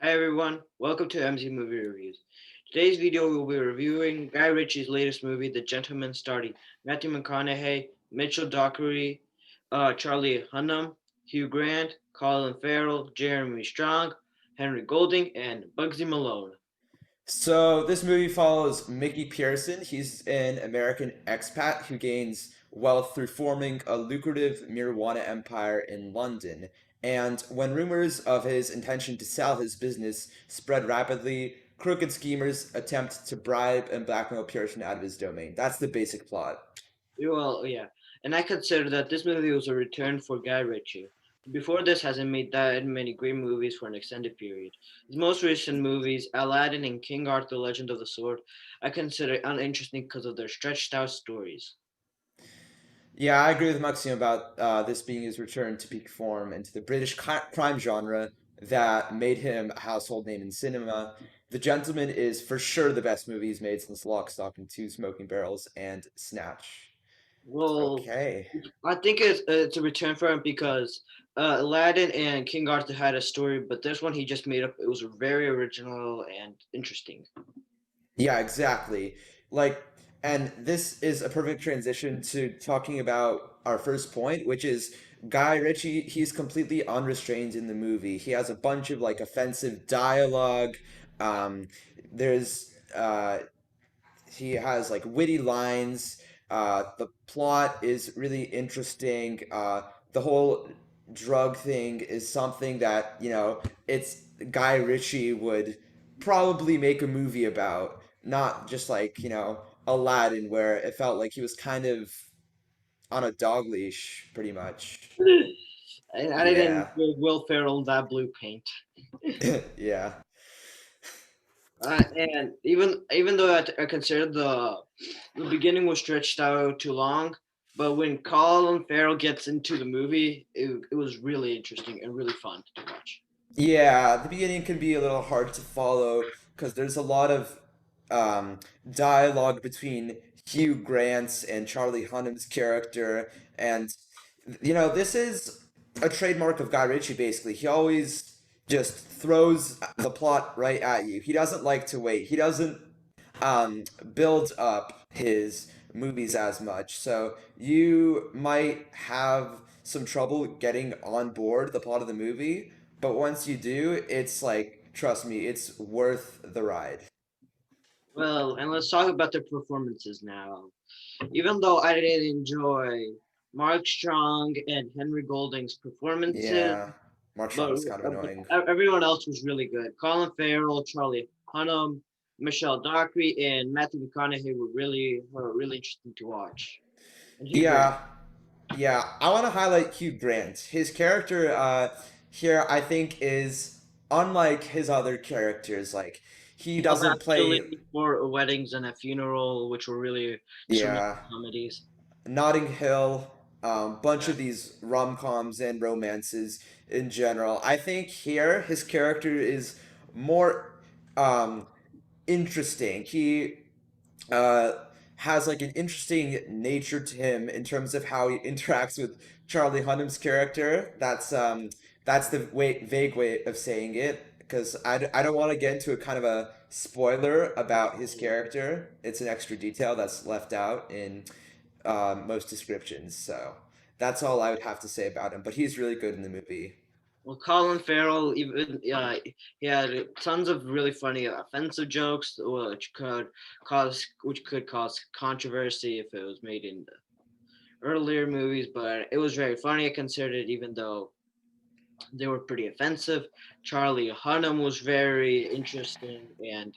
Hi everyone, welcome to MZ Movie Reviews. Today's video we'll be reviewing Guy Ritchie's latest movie, The Gentleman, starring Matthew McConaughey, Mitchell Dockery, Charlie Hunnam, Hugh Grant, Colin Farrell, Jeremy Strong, Henry Golding, and Bugsy Malone. So this movie follows Mickey Pearson. He's an American expat who gains wealth through forming a lucrative marijuana empire in London. And when rumors of his intention to sell his business spread rapidly, crooked schemers attempt to bribe and blackmail Pearson out of his domain. That's the basic plot. Well, yeah, and I consider that this movie was a return for Guy Ritchie. Before this, hasn't made that many great movies for an extended period. His most recent movies, Aladdin and King Arthur: Legend of the Sword, I consider uninteresting because of their stretched out stories. Yeah, I agree with Maxime about this being his return to peak form and to the British crime genre that made him a household name in cinema. The Gentleman is for sure the best movie he's made since Lock, Stock, and Two Smoking Barrels and Snatch. Well, Okay. I think it's a return for him because Aladdin and King Arthur had a story, but this one he just made up. It was very original and interesting. Yeah, exactly. Like, and this is a perfect transition to talking about our first point, which is Guy Ritchie, he's completely unrestrained in the movie. He has a bunch of like offensive dialogue. Um, there's he has like witty lines. The plot is really interesting. The whole drug thing is something that, it's Guy Ritchie would probably make a movie about, not just like, Aladdin, where it felt like he was kind of on a dog leash, pretty much. I didn't Yeah. give Will Ferrell that blue paint. Yeah. And even though I considered the beginning was stretched out too long, but when Colin Farrell gets into the movie, it was really interesting and really fun to watch. Yeah, the beginning can be a little hard to follow because there's a lot of dialogue between Hugh Grant's and Charlie Hunnam's character, and this is a trademark of Guy Ritchie. Basically, he always just throws the plot right at you. He doesn't like to wait. He doesn't build up his movies as much. So you might have some trouble getting on board the plot of the movie, but once you do, it's like, trust me, it's worth the ride. Well, and let's talk about the performances now. Even though I didn't enjoy Mark Strong and Henry Golding's performances, Yeah, Mark but Strong's kind of annoying. everyone else was really good. Colin Farrell, Charlie Hunnam, Michelle Dockery, and Matthew McConaughey were really interesting to watch. And Hugh Grant. Yeah, yeah. I want to highlight Hugh Grant. His character here, I think, is unlike his other characters. Like, he Love doesn't Actually, play. for weddings and a funeral, which were really just romantic Yeah, comedies. Notting Hill, bunch Yeah. of these rom-coms and romances in general. I think here his character is more um, interesting. He uh, has like an interesting nature to him in terms of how he interacts with Charlie Hunnam's character. That's the vague way of saying it because I don't want to get into a kind of a spoiler about his character. It's an extra detail that's left out in most descriptions. So that's all I would have to say about him. But he's really good in the movie. Well, Colin Farrell, even he had tons of really funny offensive jokes, which could cause controversy if it was made in the earlier movies. But it was very funny. I considered it, even though they were pretty offensive. Charlie Hunnam was very interesting and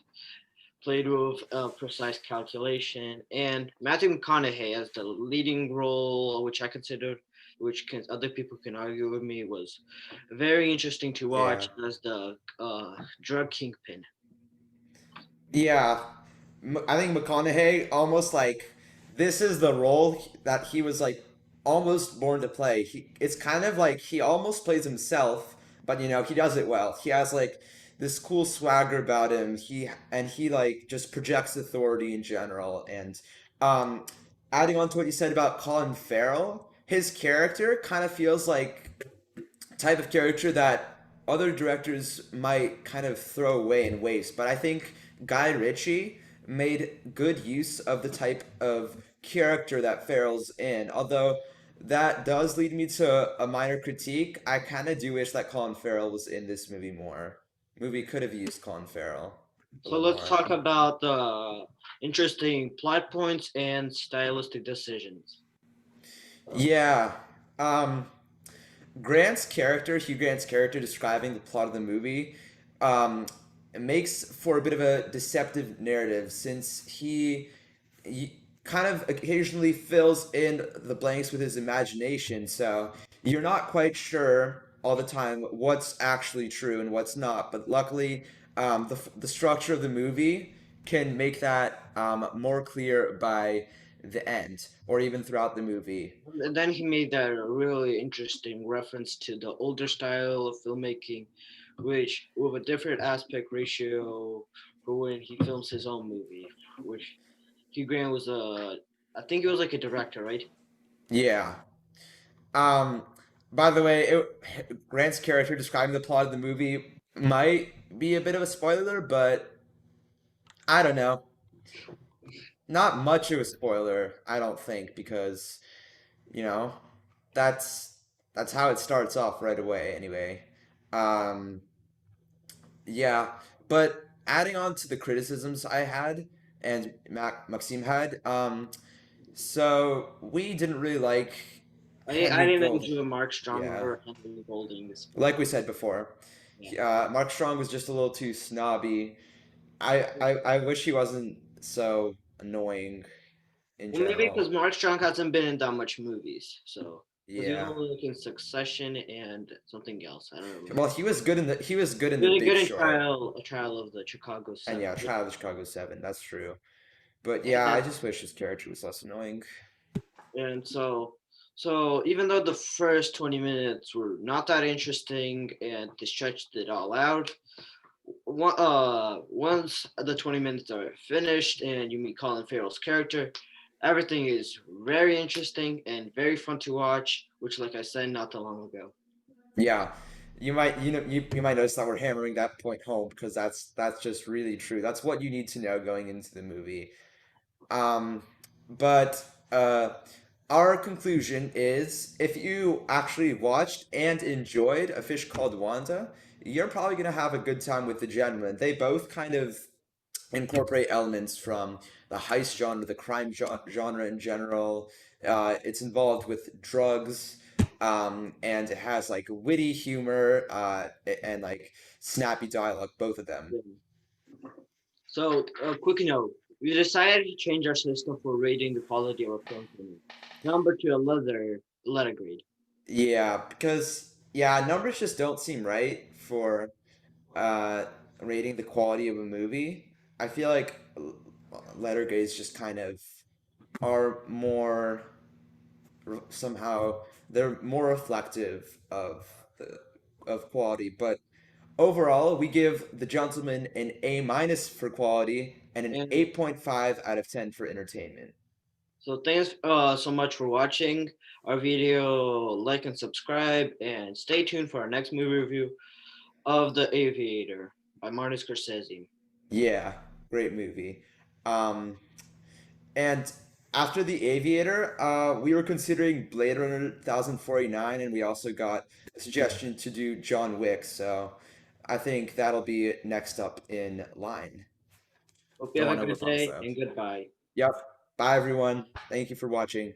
played with precise calculation, and Matthew McConaughey as the leading role, which I considered, other people can argue with me, was very interesting to Yeah. watch as the drug kingpin. Yeah, I think McConaughey almost like this is the role that he was like almost born to play. It's kind of like he almost plays himself, but he does it well. He has like this cool swagger about him. He like just projects authority in general. And um, adding on to what you said about Colin Farrell, his character kind of feels like type of character that other directors might kind of throw away and waste. But I think Guy Ritchie made good use of the type of character that Farrell's in. Although that does lead me to a minor critique. I kind of do wish that Colin Farrell was in this movie more. Movie could have used Colin Farrell a So little let's more. talk about the interesting plot points and stylistic decisions. Yeah. Um, Hugh Grant's character describing the plot of the movie, um, makes for a bit of a deceptive narrative since he kind of occasionally fills in the blanks with his imagination. So you're not quite sure all the time what's actually true and what's not. But luckily, the structure of the movie can make that more clear by the end or even throughout the movie. And then he made that really interesting reference to the older style of filmmaking, which with a different aspect ratio for when he films his own movie. Which Hugh Grant was I think he was like a director, right? Yeah. Um, by the way, Grant's character describing the plot of the movie might be a bit of a spoiler, but I don't know. Not much of a spoiler, I don't think, because you know that's that's how it starts off right away. Anyway, um, yeah. But adding on to the criticisms I had and Maxime had, so we didn't really like I Henry didn't Gold. enjoy Mark Strong Yeah. or Henry Golding's. Like we said before, Yeah. Mark Strong was just a little too snobby. I wish he wasn't so annoying in Well, maybe general. because Mark Strong hasn't been in that much movies, so because he was Yeah. only like in Succession and something else. I don't Well, remember. he was good in The Really good Big in Short, a trial of the Chicago and Seven. yeah, Trial of the Chicago 7. That's true. But yeah, I And just wish his character was less annoying. and so even though the first 20 minutes were not that interesting and they stretched it all out, once the 20 minutes are finished and you meet Colin Farrell's character, everything is very interesting and very fun to watch, which like I said not that long ago. Yeah. You might notice that we're hammering that point home because that's just really true. That's what you need to know going into the movie. Um, but our conclusion is if you actually watched and enjoyed A Fish Called Wanda, you're probably going to have a good time with The Gentleman. They both kind of incorporate elements from the heist genre, the crime genre in general. It's involved with drugs. And it has like witty humor and like snappy dialogue, both of them. So, quick note: we decided to change our system for rating the quality of our film from number to a letter grade. Yeah, because yeah, numbers just don't seem right for uh rating the quality of a movie. I feel like letter grades just kind of are more somehow they're more reflective of the of quality, but overall we give The Gentleman an A minus for quality and an And 8.5 out of 10 for entertainment. so, thanks so much for watching our video. Like and subscribe, and stay tuned for our next movie review of The Aviator by Martin Scorsese. Yeah, great movie. Um And after The Aviator, we were considering Blade Runner 1049, and we also got a suggestion to do John Wick. So I think that'll be next up in line. Hope you The have a one over good day Fonso. and goodbye. Yep. Bye, everyone. Thank you for watching.